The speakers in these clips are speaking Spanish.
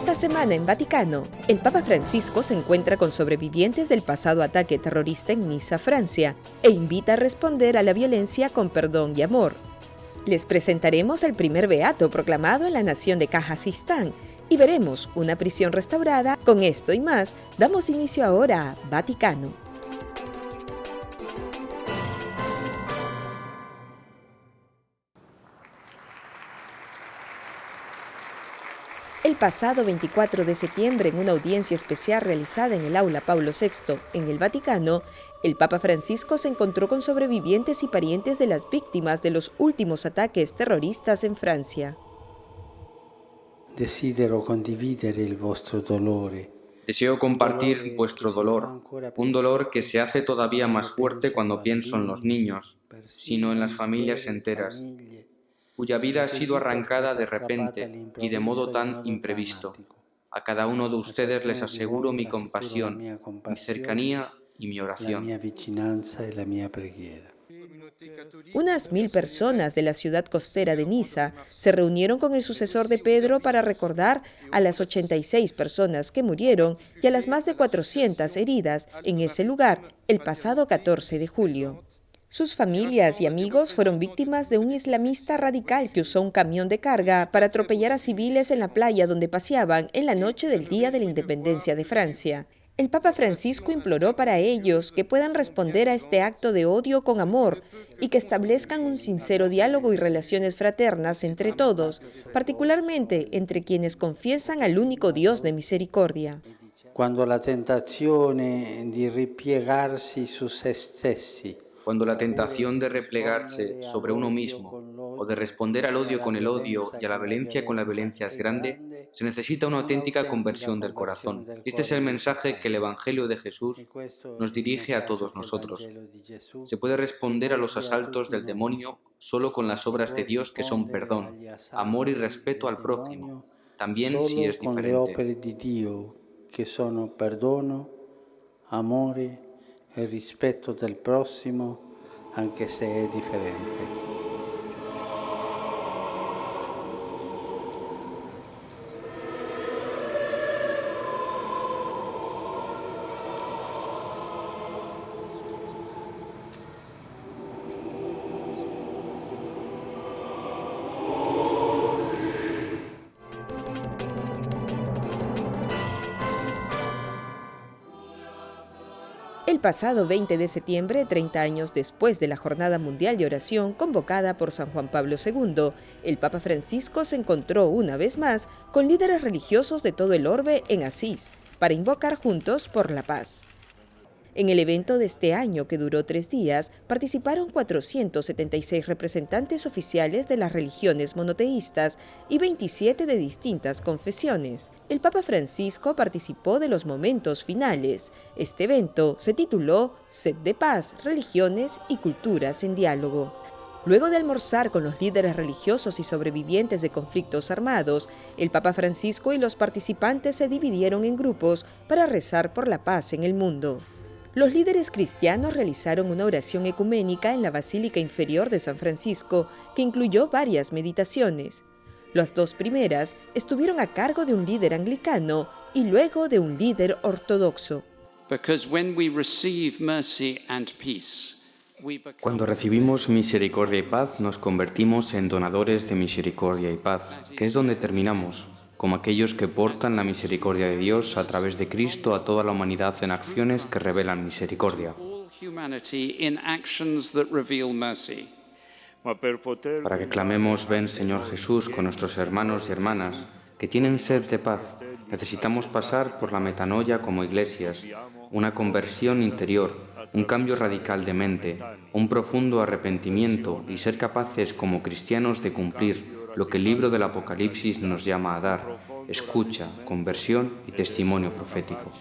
Esta semana en Vaticano, el Papa Francisco se encuentra con sobrevivientes del pasado ataque terrorista en Niza, Francia, e invita a responder a la violencia con perdón y amor. Les presentaremos al primer beato proclamado en la nación de Kazajistán y veremos una prisión restaurada. Con esto y más, damos inicio ahora a Vaticano. El pasado 24 de septiembre, en una audiencia especial realizada en el Aula Pablo VI, en el Vaticano, el Papa Francisco se encontró con sobrevivientes y parientes de las víctimas de los últimos ataques terroristas en Francia. Desidero condividere il vostro dolore. Deseo compartir vuestro dolor, un dolor que se hace todavía más fuerte cuando pienso en los niños, sino en las familias enteras, cuya vida ha sido arrancada de repente y de modo tan imprevisto. A cada uno de ustedes les aseguro mi compasión, mi cercanía y mi oración. Unas 1000 personas de la ciudad costera de Niza se reunieron con el sucesor de Pedro para recordar a las 86 personas que murieron y a las más de 400 heridas en ese lugar el pasado 14 de julio. Sus familias y amigos fueron víctimas de un islamista radical que usó un camión de carga para atropellar a civiles en la playa donde paseaban en la noche del Día de la Independencia de Francia. El Papa Francisco imploró para ellos que puedan responder a este acto de odio con amor y que establezcan un sincero diálogo y relaciones fraternas entre todos, particularmente entre quienes confiesan al único Dios de misericordia. Cuando la tentazione di ripiegarsi su se stessi, cuando la tentación de replegarse sobre uno mismo o de responder al odio con el odio y a la violencia con la violencia es grande, se necesita una auténtica conversión del corazón. Este es el mensaje que el Evangelio de Jesús nos dirige a todos nosotros. Se puede responder a los asaltos del demonio solo con las obras de Dios que son perdón, amor y respeto al prójimo, también si es diferente. Con le opere di Dio che sono perdono, amore e rispetto del prossimo, anche se è differente. El pasado 20 de septiembre, 30 años después de la Jornada Mundial de Oración convocada por San Juan Pablo II, el Papa Francisco se encontró una vez más con líderes religiosos de todo el orbe en Asís para invocar juntos por la paz. En el evento de este año, que duró 3 días, participaron 476 representantes oficiales de las religiones monoteístas y 27 de distintas confesiones. El Papa Francisco participó de los momentos finales. Este evento se tituló Sed de Paz, Religiones y Culturas en Diálogo. Luego de almorzar con los líderes religiosos y sobrevivientes de conflictos armados, el Papa Francisco y los participantes se dividieron en grupos para rezar por la paz en el mundo. Los líderes cristianos realizaron una oración ecuménica en la Basílica Inferior de San Francisco, que incluyó varias meditaciones. Las 2 primeras estuvieron a cargo de un líder anglicano y luego de un líder ortodoxo. Cuando recibimos misericordia y paz, nos convertimos en donadores de misericordia y paz, que es donde terminamos, como aquellos que portan la misericordia de Dios a través de Cristo a toda la humanidad en acciones que revelan misericordia. Para que clamemos, ven Señor Jesús, con nuestros hermanos y hermanas que tienen sed de paz, necesitamos pasar por la metanoia como iglesias, una conversión interior, un cambio radical de mente, un profundo arrepentimiento y ser capaces como cristianos de cumplir lo que el libro del Apocalipsis nos llama a dar: escucha, conversión y testimonio profético.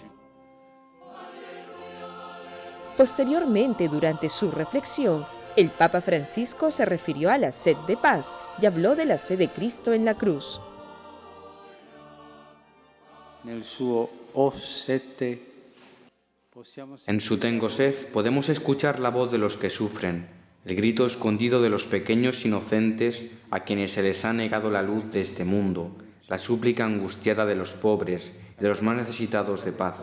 Posteriormente, durante su reflexión, el Papa Francisco se refirió a la sed de paz y habló de la sed de Cristo en la cruz. En su tengo sed podemos escuchar la voz de los que sufren, el grito escondido de los pequeños inocentes a quienes se les ha negado la luz de este mundo, la súplica angustiada de los pobres y de los más necesitados de paz.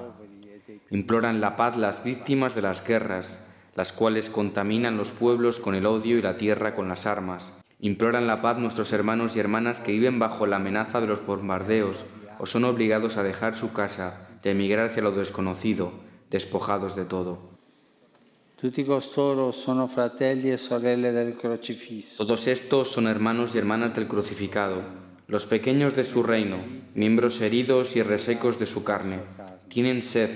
Imploran la paz las víctimas de las guerras, las cuales contaminan los pueblos con el odio y la tierra con las armas. Imploran la paz nuestros hermanos y hermanas que viven bajo la amenaza de los bombardeos o son obligados a dejar su casa y a emigrar hacia lo desconocido, despojados de todo. Tutti costoro sono fratelli e sorelle del crocifisso. Todos estos son hermanos y hermanas del crucificado, los pequeños de su reino, miembros heridos y resecos de su carne. Tienen sed,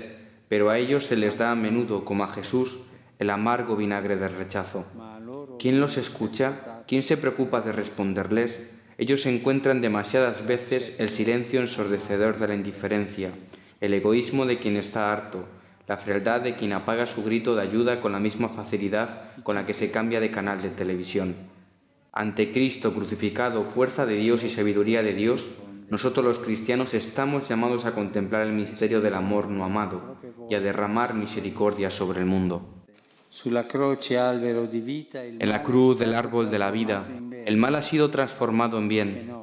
pero a ellos se les da a menudo, como a Jesús, el amargo vinagre del rechazo. ¿Quién los escucha? ¿Quién se preocupa de responderles? Ellos encuentran demasiadas veces el silencio ensordecedor de la indiferencia, el egoísmo de quien está harto, la frialdad de quien apaga su grito de ayuda con la misma facilidad con la que se cambia de canal de televisión. Ante Cristo crucificado, fuerza de Dios y sabiduría de Dios, nosotros los cristianos estamos llamados a contemplar el misterio del amor no amado y a derramar misericordia sobre el mundo. En la cruz del árbol de la vida, el mal ha sido transformado en bien.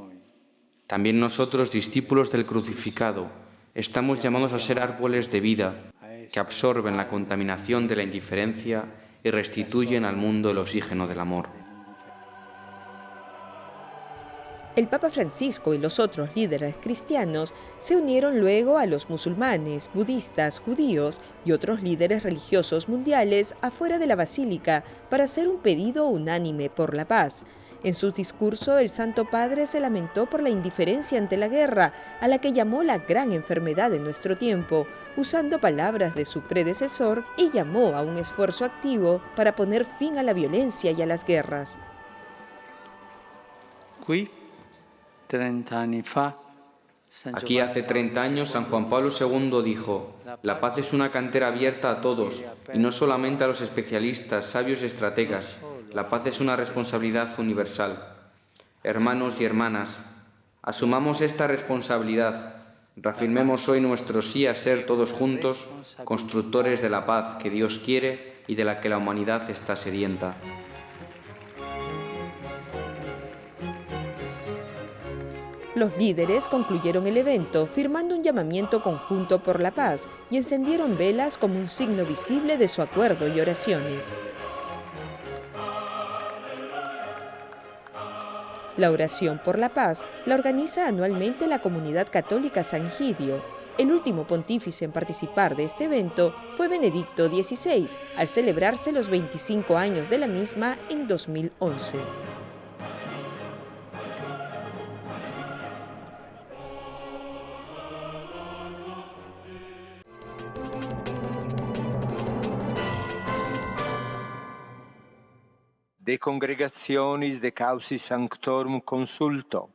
También nosotros, discípulos del crucificado, estamos llamados a ser árboles de vida que absorben la contaminación de la indiferencia y restituyen al mundo el oxígeno del amor. El Papa Francisco y los otros líderes cristianos se unieron luego a los musulmanes, budistas, judíos y otros líderes religiosos mundiales afuera de la basílica para hacer un pedido unánime por la paz. En su discurso, el Santo Padre se lamentó por la indiferencia ante la guerra, a la que llamó la gran enfermedad de nuestro tiempo, usando palabras de su predecesor, y llamó a un esfuerzo activo para poner fin a la violencia y a las guerras. Aquí hace 30 años San Juan Pablo II dijo: la paz es una cantera abierta a todos, y no solamente a los especialistas, sabios y estrategas. La paz es una responsabilidad universal. Hermanos y hermanas, asumamos esta responsabilidad. Reafirmemos hoy nuestro sí a ser todos juntos constructores de la paz que Dios quiere y de la que la humanidad está sedienta. Los líderes concluyeron el evento firmando un llamamiento conjunto por la paz y encendieron velas como un signo visible de su acuerdo y oraciones. La oración por la paz la organiza anualmente la comunidad católica San Egidio. El último pontífice en participar de este evento fue Benedicto XVI, al celebrarse los 25 años de la misma en 2011. De congregationis de causis sanctorum consulto.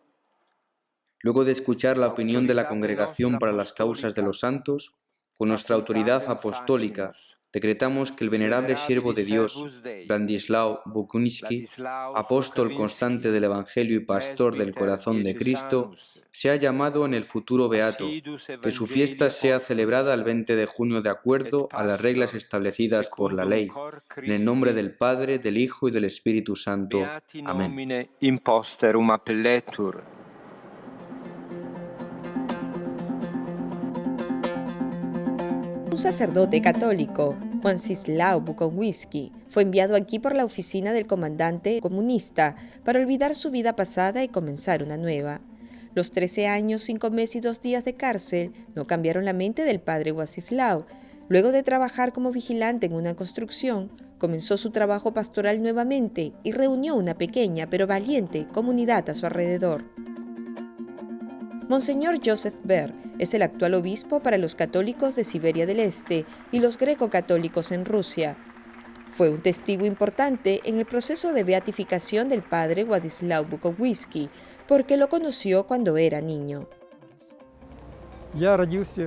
Luego de escuchar la opinión de la Congregación para las Causas de los Santos, con nuestra autoridad apostólica, decretamos que el venerable siervo de Dios, Branislaw Bukoński, apóstol constante del Evangelio y pastor del corazón de Cristo, sea llamado en el futuro beato, que su fiesta sea celebrada el 20 de junio de acuerdo a las reglas establecidas por la ley, en el nombre del Padre, del Hijo y del Espíritu Santo. Amén. Un sacerdote católico, Wenceslao Bukoński, fue enviado aquí por la oficina del comandante comunista para olvidar su vida pasada y comenzar una nueva. Los 13 años, 5 meses y 2 días de cárcel no cambiaron la mente del padre Wenceslao. Luego de trabajar como vigilante en una construcción, comenzó su trabajo pastoral nuevamente y reunió una pequeña pero valiente comunidad a su alrededor. Monseñor Joseph Ber es el actual obispo para los católicos de Siberia del Este y los greco-católicos en Rusia. Fue un testigo importante en el proceso de beatificación del padre Władysław Bukoński, porque lo conoció cuando era niño.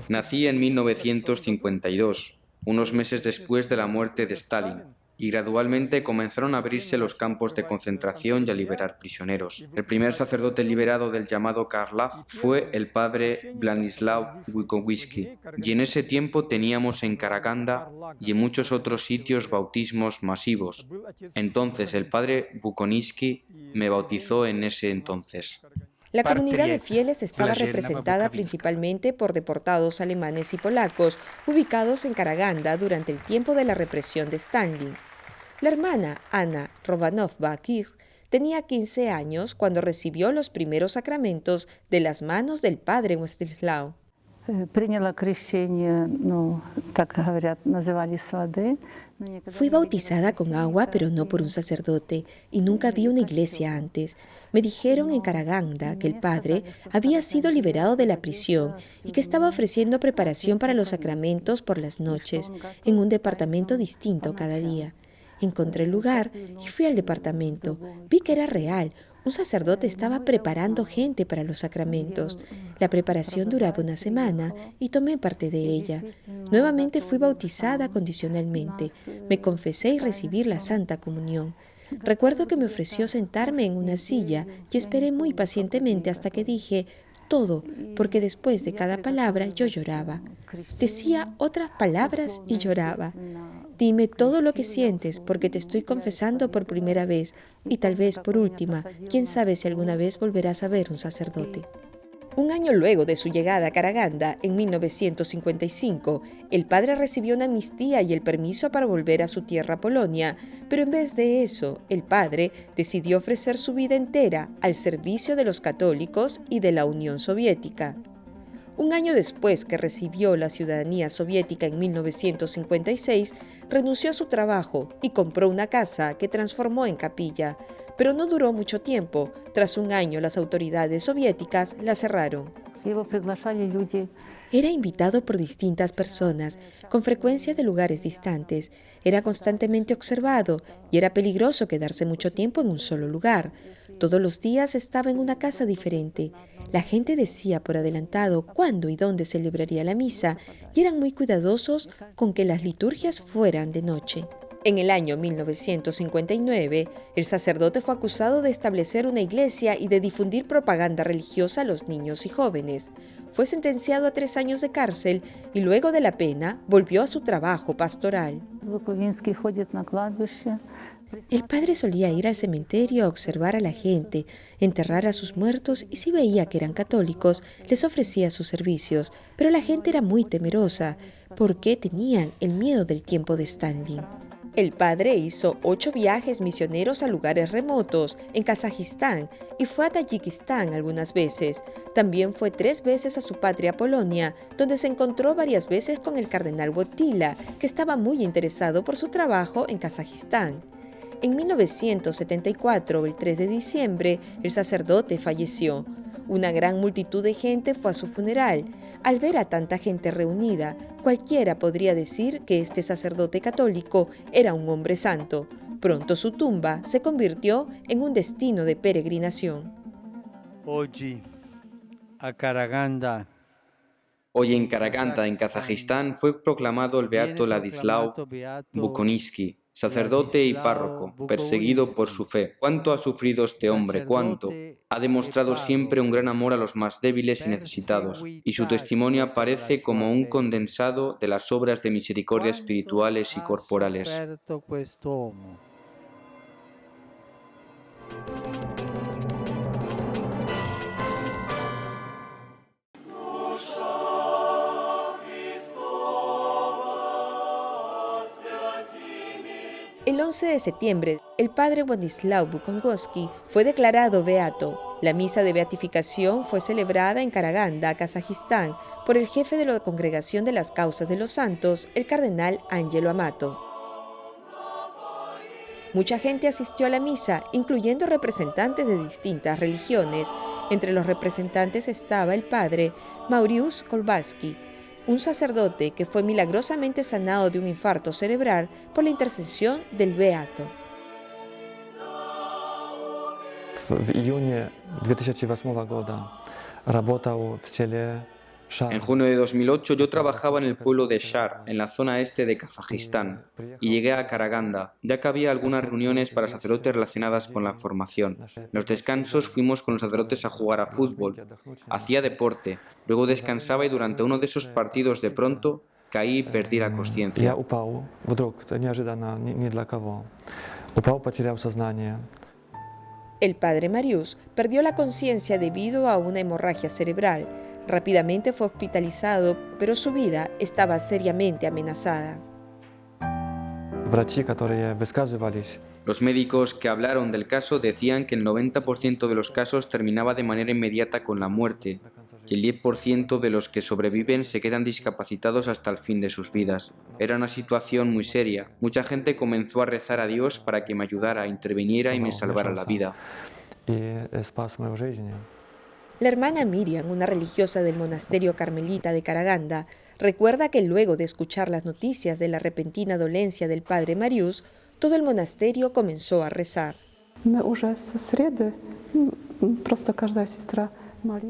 Nací en 1952, unos meses después de la muerte de Stalin, y gradualmente comenzaron a abrirse los campos de concentración y a liberar prisioneros. El primer sacerdote liberado del llamado Karlov fue el padre Branislaw Bukoński, y en ese tiempo teníamos en Karaganda y en muchos otros sitios bautismos masivos. Entonces el padre Bukoński me bautizó en ese entonces. La comunidad de fieles estaba representada principalmente por deportados alemanes y polacos, ubicados en Karaganda durante el tiempo de la represión de Stalin. La hermana Anna Romanov-Bakir tenía 15 años cuando recibió los primeros sacramentos de las manos del padre Wenceslao. Fui bautizada con agua, pero no por un sacerdote, y nunca vi una iglesia antes. Me dijeron en Karaganda que el padre había sido liberado de la prisión y que estaba ofreciendo preparación para los sacramentos por las noches, en un departamento distinto cada día. Encontré el lugar y fui al departamento. Vi que era real. Un sacerdote estaba preparando gente para los sacramentos. La preparación duraba una semana y tomé parte de ella. Nuevamente fui bautizada condicionalmente. Me confesé y recibí la Santa Comunión. Recuerdo que me ofreció sentarme en una silla y esperé muy pacientemente hasta que dije todo, porque después de cada palabra yo lloraba. Decía otras palabras y lloraba. Dime todo lo que sientes, porque te estoy confesando por primera vez y tal vez por última. Quién sabe si alguna vez volverás a ver un sacerdote. Un año luego de su llegada a Karaganda, en 1955, el padre recibió una amnistía y el permiso para volver a su tierra Polonia, pero en vez de eso, el padre decidió ofrecer su vida entera al servicio de los católicos y de la Unión Soviética. Un año después que recibió la ciudadanía soviética en 1956, renunció a su trabajo y compró una casa que transformó en capilla. Pero no duró mucho tiempo. Tras un año, las autoridades soviéticas la cerraron. Era invitado por distintas personas, con frecuencia de lugares distantes. Era constantemente observado y era peligroso quedarse mucho tiempo en un solo lugar. Todos los días estaba en una casa diferente. La gente decía por adelantado cuándo y dónde celebraría la misa y eran muy cuidadosos con que las liturgias fueran de noche. En el año 1959, el sacerdote fue acusado de establecer una iglesia y de difundir propaganda religiosa a los niños y jóvenes. Fue sentenciado a 3 años de cárcel y luego de la pena volvió a su trabajo pastoral. El padre solía ir al cementerio a observar a la gente, enterrar a sus muertos y si veía que eran católicos, les ofrecía sus servicios, pero la gente era muy temerosa porque tenían el miedo del tiempo de Stalin. El padre hizo 8 viajes misioneros a lugares remotos en Kazajistán y fue a Tayikistán algunas veces. También fue 3 veces a su patria Polonia, donde se encontró varias veces con el cardenal Wojtyla, que estaba muy interesado por su trabajo en Kazajistán. En 1974, el 3 de diciembre, el sacerdote falleció. Una gran multitud de gente fue a su funeral. Al ver a tanta gente reunida, cualquiera podría decir que este sacerdote católico era un hombre santo. Pronto su tumba se convirtió en un destino de peregrinación. Hoy a Karaganda. Hoy en Karaganda, en Kazajistán, fue proclamado el beato Ladislao Bukovinski, sacerdote y párroco, perseguido por su fe. ¿Cuánto ha sufrido este hombre? ¿Cuánto? Ha demostrado siempre un gran amor a los más débiles y necesitados, y su testimonio aparece como un condensado de las obras de misericordia espirituales y corporales. El 11 de septiembre, el padre Władysław Bukoński fue declarado beato. La misa de beatificación fue celebrada en Karaganda, Kazajistán, por el jefe de la Congregación de las Causas de los Santos, el cardenal Angelo Amato. Mucha gente asistió a la misa, incluyendo representantes de distintas religiones. Entre los representantes estaba el padre Mariusz Kowalski, un sacerdote que fue milagrosamente sanado de un infarto cerebral por la intercesión del beato. En junio de 2008 yo trabajaba en el pueblo de Shar, en la zona este de Kazajistán, y llegué a Karaganda, ya que había algunas reuniones para sacerdotes relacionadas con la formación. En los descansos fuimos con los sacerdotes a jugar a fútbol. Hacía deporte, luego descansaba y durante uno de esos partidos de pronto caí y perdí la consciencia. El padre Marius perdió la conciencia debido a una hemorragia cerebral. Rápidamente fue hospitalizado, pero su vida estaba seriamente amenazada. Los médicos que hablaron del caso decían que el 90% de los casos terminaba de manera inmediata con la muerte, y el 10% de los que sobreviven se quedan discapacitados hasta el fin de sus vidas. Era una situación muy seria. Mucha gente comenzó a rezar a Dios para que me ayudara, interviniera y me salvara la vida. La hermana Miriam, una religiosa del monasterio carmelita de Karaganda, recuerda que luego de escuchar las noticias de la repentina dolencia del padre Marius, todo el monasterio comenzó a rezar.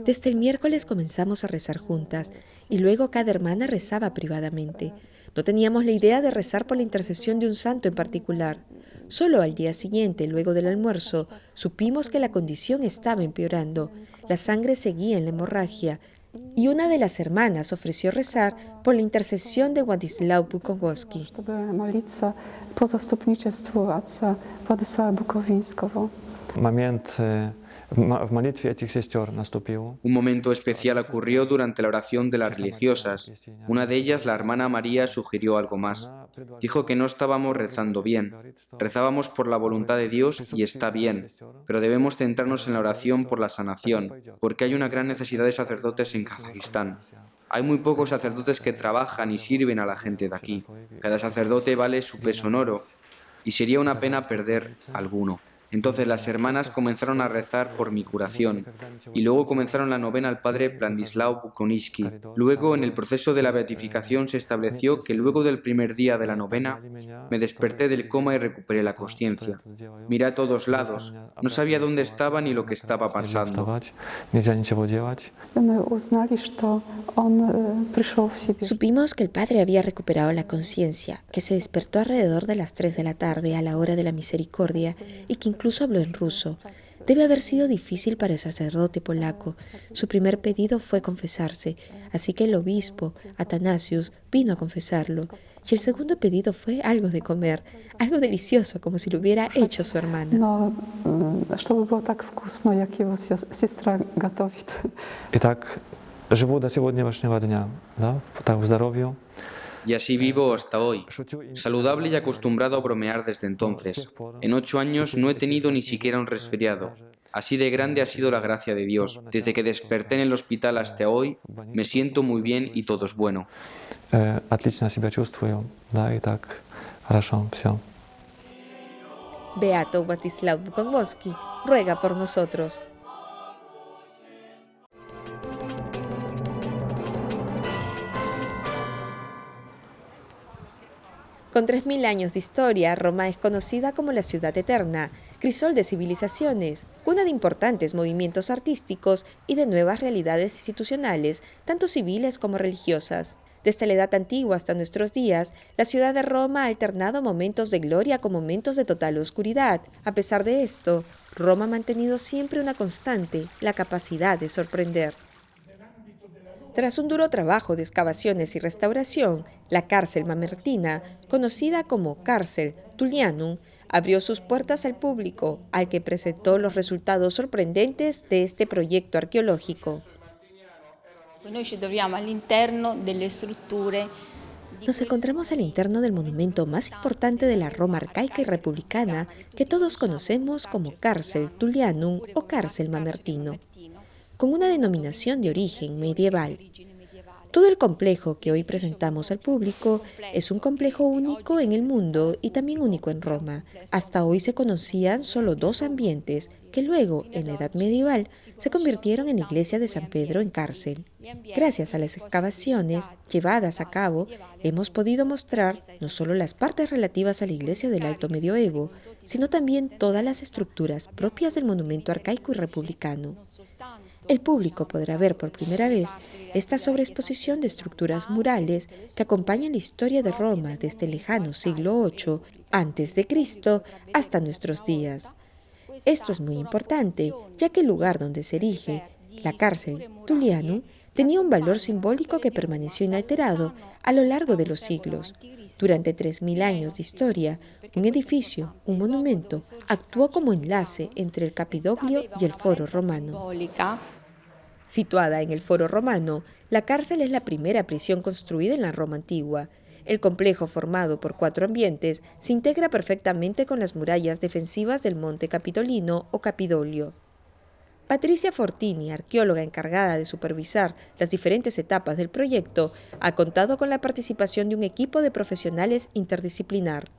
Desde el miércoles comenzamos a rezar juntas y luego cada hermana rezaba privadamente. No teníamos la idea de rezar por la intercesión de un santo en particular. Solo al día siguiente, luego del almuerzo, supimos que la condición estaba empeorando. La sangre seguía en la hemorragia y una de las hermanas ofreció rezar por la intercesión de Władysław Bukowski. Un momento especial ocurrió durante la oración de las religiosas. Una de ellas, la hermana María, sugirió algo más. Dijo que no estábamos rezando bien. Rezábamos por la voluntad de Dios y está bien, pero debemos centrarnos en la oración por la sanación, porque hay una gran necesidad de sacerdotes en Kazajistán. Hay muy pocos sacerdotes que trabajan y sirven a la gente de aquí. Cada sacerdote vale su peso en oro, y sería una pena perder alguno. Entonces las hermanas comenzaron a rezar por mi curación y luego comenzaron la novena al padre Władysław Bukowski. Luego, en el proceso de la beatificación, se estableció que luego del primer día de la novena me desperté del coma y recuperé la conciencia. Miré a todos lados, no sabía dónde estaba ni lo que estaba pasando. Supimos que el padre había recuperado la conciencia, que se despertó alrededor de las 3 de la tarde a la hora de la misericordia y que incluso habló en ruso. Debe haber sido difícil para el sacerdote polaco. Su primer pedido fue confesarse, así que el obispo, Atanasius, vino a confesarlo. Y el segundo pedido fue algo de comer, algo delicioso, como si lo hubiera hecho su hermana. Y así vivo hasta hoy, saludable y acostumbrado a bromear desde entonces. En 8 años no he tenido ni siquiera un resfriado. Así de grande ha sido la gracia de Dios. Desde que desperté en el hospital hasta hoy, me siento muy bien y todo es bueno. Beato Władysław Bukowski ruega por nosotros. Con 3000 años de historia, Roma es conocida como la ciudad eterna, crisol de civilizaciones, cuna de importantes movimientos artísticos y de nuevas realidades institucionales, tanto civiles como religiosas. Desde la Edad Antigua hasta nuestros días, la ciudad de Roma ha alternado momentos de gloria con momentos de total oscuridad. A pesar de esto, Roma ha mantenido siempre una constante, la capacidad de sorprender. Tras un duro trabajo de excavaciones y restauración, la cárcel mamertina, conocida como Cárcel Tullianum, abrió sus puertas al público, al que presentó los resultados sorprendentes de este proyecto arqueológico. Nos encontramos al interno del monumento más importante de la Roma arcaica y republicana, que todos conocemos como Cárcel Tullianum o Cárcel Mamertino, con una denominación de origen medieval. Todo el complejo que hoy presentamos al público es un complejo único en el mundo y también único en Roma. Hasta hoy se conocían solo 2 ambientes que luego, en la Edad Medieval, se convirtieron en la iglesia de San Pedro en Cárcel. Gracias a las excavaciones llevadas a cabo, hemos podido mostrar no solo las partes relativas a la iglesia del Alto Medioevo, sino también todas las estructuras propias del monumento arcaico y republicano. El público podrá ver por primera vez esta sobreexposición de estructuras murales que acompañan la historia de Roma desde el lejano siglo VIII a.C. hasta nuestros días. Esto es muy importante, ya que el lugar donde se erige, la cárcel Tullianum, tenía un valor simbólico que permaneció inalterado a lo largo de los siglos. Durante 3000 años de historia, un edificio, un monumento, actuó como enlace entre el Capitolio y el Foro Romano. Situada en el Foro Romano, la cárcel es la primera prisión construida en la Roma antigua. El complejo, formado por 4 ambientes, se integra perfectamente con las murallas defensivas del Monte Capitolino o Capitolio. Patricia Fortini, arqueóloga encargada de supervisar las diferentes etapas del proyecto, ha contado con la participación de un equipo de profesionales interdisciplinar.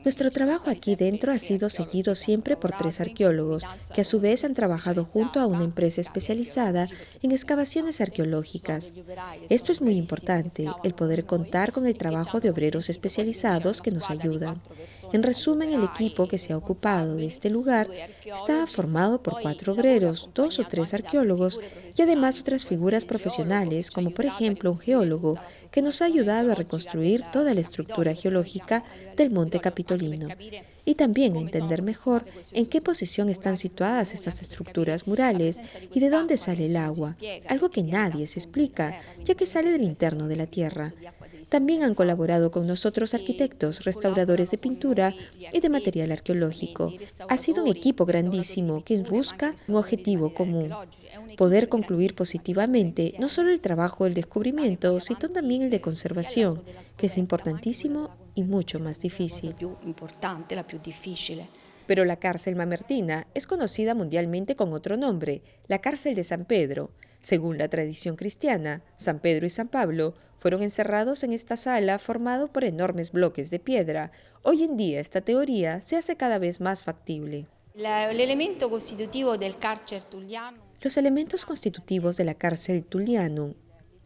Nuestro trabajo aquí dentro ha sido seguido siempre por 3 arqueólogos, que a su vez han trabajado junto a una empresa especializada en excavaciones arqueológicas. Esto es muy importante, el poder contar con el trabajo de obreros especializados que nos ayudan. En resumen, el equipo que se ha ocupado de este lugar está formado por 4 obreros, 2 o 3 arqueólogos y además otras figuras profesionales, como por ejemplo un geólogo, que nos ha ayudado a reconstruir toda la estructura geológica del Monte Capitolino y también a entender mejor en qué posición están situadas estas estructuras murales y de dónde sale el agua, algo que nadie se explica, ya que sale del interno de la tierra. También han colaborado con nosotros arquitectos, restauradores de pintura y de material arqueológico. Ha sido un equipo grandísimo que busca un objetivo común: poder concluir positivamente no solo el trabajo del descubrimiento, sino también el de conservación, que es importantísimo y mucho más difícil. Pero la cárcel mamertina es conocida mundialmente con otro nombre, la cárcel de San Pedro. Según la tradición cristiana, San Pedro y San Pablo fueron encerrados en esta sala formado por enormes bloques de piedra. Hoy en día esta teoría se hace cada vez más factible. Los elementos constitutivos de la cárcel Tullianum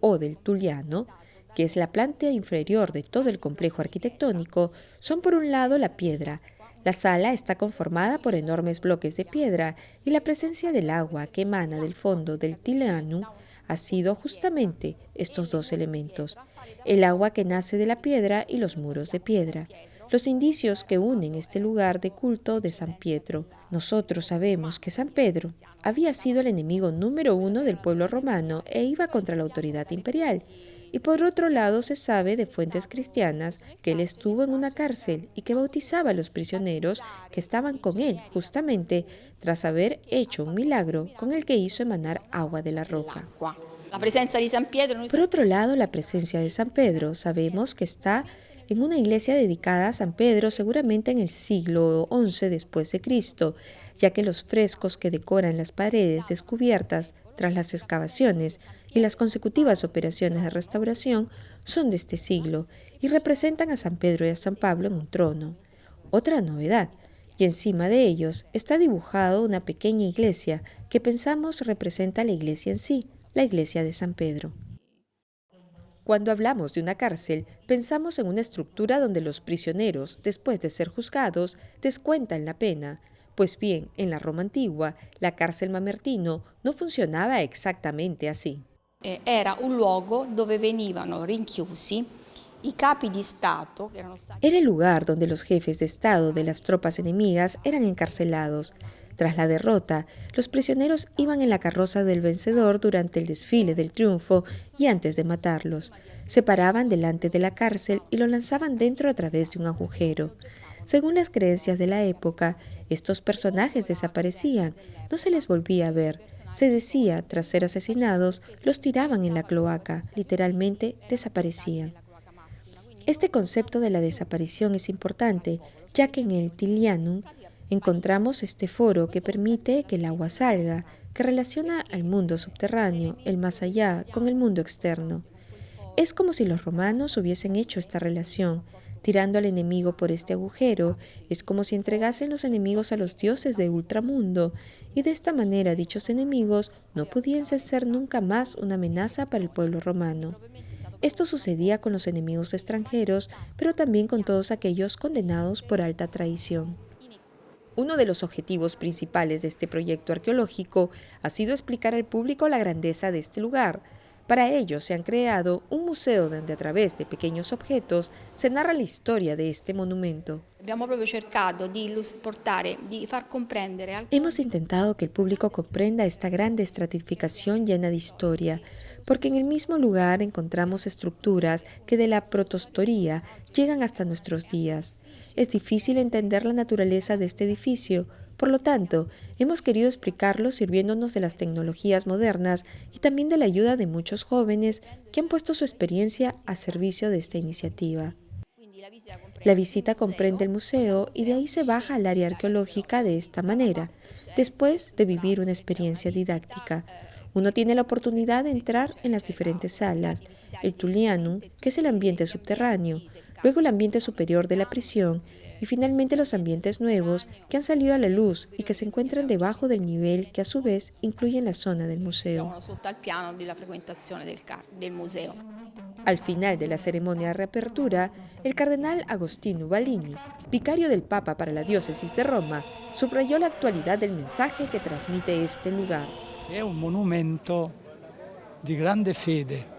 o del Tulliano, que es la planta inferior de todo el complejo arquitectónico, son por un lado la piedra. La sala está conformada por enormes bloques de piedra y la presencia del agua que emana del fondo del Tullianum ha sido justamente estos 2 elementos: el agua que nace de la piedra y los muros de piedra. Los indicios que unen este lugar de culto de San Pietro. Nosotros sabemos que San Pedro había sido el enemigo número 1 del pueblo romano e iba contra la autoridad imperial. Y por otro lado se sabe de fuentes cristianas que él estuvo en una cárcel y que bautizaba a los prisioneros que estaban con él justamente tras haber hecho un milagro con el que hizo emanar agua de la roca. Por otro lado, la presencia de San Pedro sabemos que está en una iglesia dedicada a San Pedro, seguramente en el siglo XI después de Cristo, ya que los frescos que decoran las paredes descubiertas tras las excavaciones y las consecutivas operaciones de restauración son de este siglo y representan a San Pedro y a San Pablo en un trono. Otra novedad, y encima de ellos está dibujado una pequeña iglesia que pensamos representa la iglesia en sí, la iglesia de San Pedro. Cuando hablamos de una cárcel, pensamos en una estructura donde los prisioneros, después de ser juzgados, descuentan la pena. Pues bien, en la Roma antigua, la cárcel mamertino no funcionaba exactamente así. Era un luogo dove venivano rinchiusi i capi di Stato. Era el lugar donde los jefes de Estado de las tropas enemigas eran encarcelados. Tras la derrota, los prisioneros iban en la carroza del vencedor durante el desfile del triunfo y antes de matarlos, se paraban delante de la cárcel y lo lanzaban dentro a través de un agujero. Según las creencias de la época, estos personajes desaparecían, no se les volvía a ver. Se decía, tras ser asesinados, los tiraban en la cloaca, literalmente desaparecían. Este concepto de la desaparición es importante, ya que en el Tullianum encontramos este foro que permite que el agua salga, que relaciona al mundo subterráneo, el más allá, con el mundo externo. Es como si los romanos hubiesen hecho esta relación, tirando al enemigo por este agujero. Es como si entregasen los enemigos a los dioses del ultramundo, y de esta manera dichos enemigos no pudiesen ser nunca más una amenaza para el pueblo romano. Esto sucedía con los enemigos extranjeros, pero también con todos aquellos condenados por alta traición. Uno de los objetivos principales de este proyecto arqueológico ha sido explicar al público la grandeza de este lugar. Para ello se han creado un museo donde a través de pequeños objetos se narra la historia de este monumento. Hemos intentado que el público comprenda esta grande estratificación llena de historia, porque en el mismo lugar encontramos estructuras que de la protohistoria llegan hasta nuestros días. Es difícil entender la naturaleza de este edificio, por lo tanto, hemos querido explicarlo sirviéndonos de las tecnologías modernas y también de la ayuda de muchos jóvenes que han puesto su experiencia a servicio de esta iniciativa. La visita comprende el museo y de ahí se baja al área arqueológica de esta manera, después de vivir una experiencia didáctica. Uno tiene la oportunidad de entrar en las diferentes salas, el Tullianum, que es el ambiente subterráneo, luego el ambiente superior de la prisión y finalmente los ambientes nuevos que han salido a la luz y que se encuentran debajo del nivel que a su vez incluyen la zona del museo. Al final de la ceremonia de reapertura, el cardenal Agostino Ubalini, vicario del Papa para la diócesis de Roma, subrayó la actualidad del mensaje que transmite este lugar. Es un monumento de grande fede.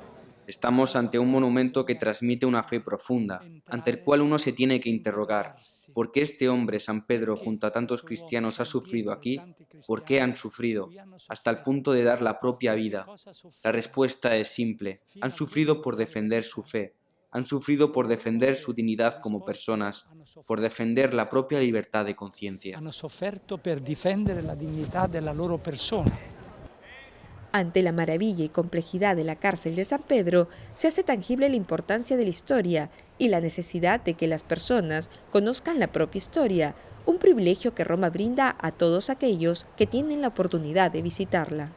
Estamos ante un monumento que transmite una fe profunda, ante el cual uno se tiene que interrogar. ¿Por qué este hombre, San Pedro, junto a tantos cristianos, ha sufrido aquí? ¿Por qué han sufrido? Hasta el punto de dar la propia vida. La respuesta es simple. Han sufrido por defender su fe. Han sufrido por defender su dignidad como personas, por defender la propia libertad de conciencia. Han sofferto per difendere la dignità della loro persona. Ante la maravilla y complejidad de la cárcel de San Pedro, se hace tangible la importancia de la historia y la necesidad de que las personas conozcan la propia historia, un privilegio que Roma brinda a todos aquellos que tienen la oportunidad de visitarla.